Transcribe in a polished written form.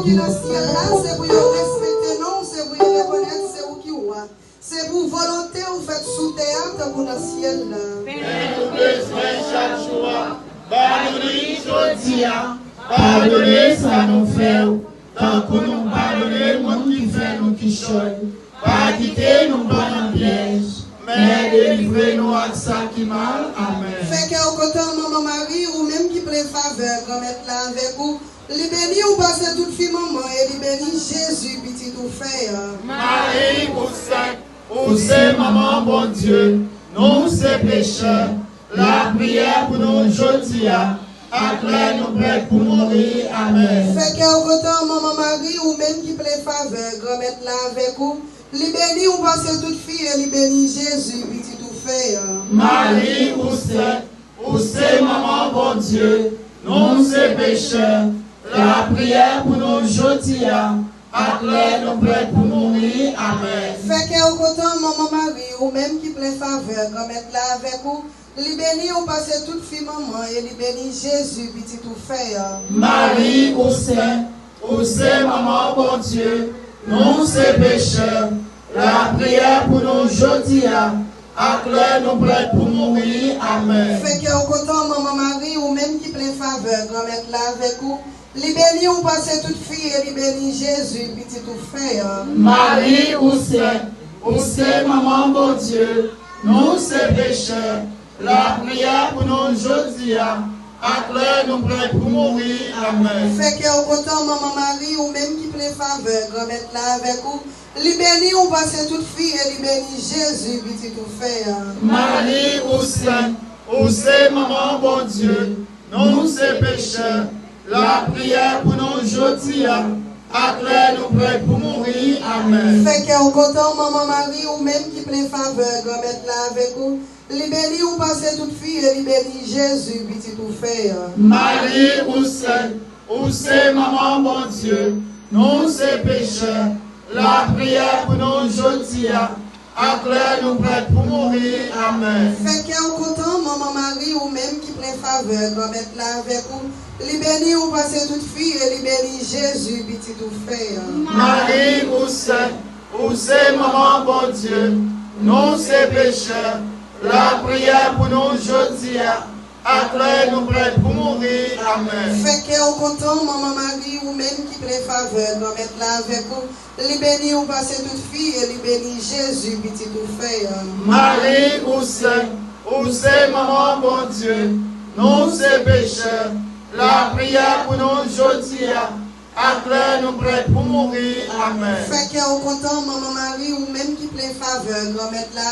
qui dans le ciel là, c'est pour respecter nous, c'est pour reconnaître, c'est pour qui ou c'est pour volonté ou fait sous terre pour dans le ciel là. Nous besoin chaque jour, pardonnez aujourd'hui, pardonnez ça nous fait, tant que nous pardonnez le monde qui fait nous qui choisit, pas quitter nous dans le piège, mais délivrez-nous à ça qui mal. Amen. Fait que au côté maman Marie ou même qui plaît faveur, grand-mère là avec vous. Les bénis ou passer toute fille maman et les bénis Jésus petit tout fait. Marie, vous c'est maman bon Dieu, nous c'est pécheurs, la prière pour nous aujourd'hui, après nous prêts pour mourir. Amen. Fait que au côté maman Marie ou même qui plaît faveur, grand-mère là avec vous. Les bénis ou passer toute fille et les bénis Jésus petit tout fait. Marie, vous c'est maman bon Dieu, nous c'est pécheurs. La prière pour nous aujourd'hui, après nous prêts pour mourir. Amen. Fait que au côté maman Marie ou même qui plaît faveur, grand-mère là avec vous, les bénis ou passer toute fille maman et les bénis Jésus petit tout fait. Marie, vous c'est maman bon Dieu, nous c'est pécheurs. La prière pour nous aujourd'hui, après nous prêts pour mourir. Amen. Fait que au côté maman Marie ou même qui plaît faveur, grand-mère là avec vous, les bénis ou passer toute fille et les bénis Jésus petit tout fait. Marie, vous c'est maman bon Dieu, nous c'est pécheurs. La prière pour nous aujourd'hui, après nous prêts pour mourir. Amen. Fait que au côté maman Marie ou même qui plaît faveur, grand-mère là avec vous, les bénis ou passer toute fille et les bénis Jésus petit tout fait. Marie, vous c'est maman bon Dieu, nous c'est pécheurs. La prière pour nous aujourd'hui, après nous prêts pour mourir. Amen. Fait que au côté maman Marie ou même qui plaît faveur, grand-mère là avec vous, les bénis ou passer toute fille et les bénis Jésus petit tout fait. Marie, vous c'est maman bon Dieu, nous c'est pécheurs. La prière pour nous aujourd'hui, après nous prêts pour mourir. Amen. Fait que au côté maman Marie ou même qui plaît faveur, grand-mère là avec vous, les bénis ou passer toute fille et les bénis Jésus petit tout fait. Marie, vous c'est maman bon Dieu, nous c'est pécheurs. La prière pour nous aujourd'hui, après nous prêts pour mourir. Amen. Fait que au côté maman Marie ou même qui plaît faveur, grand-mère là avec vous, les bénis ou passer toute fille et les bénis Jésus petit tout fait. Marie, vous c'est maman bon Dieu, nous c'est pécheurs. La prière pour nous aujourd'hui, après nous prêts pour mourir. Amen. Fait que au côté maman Marie ou même qui plaît faveur, grand-mère là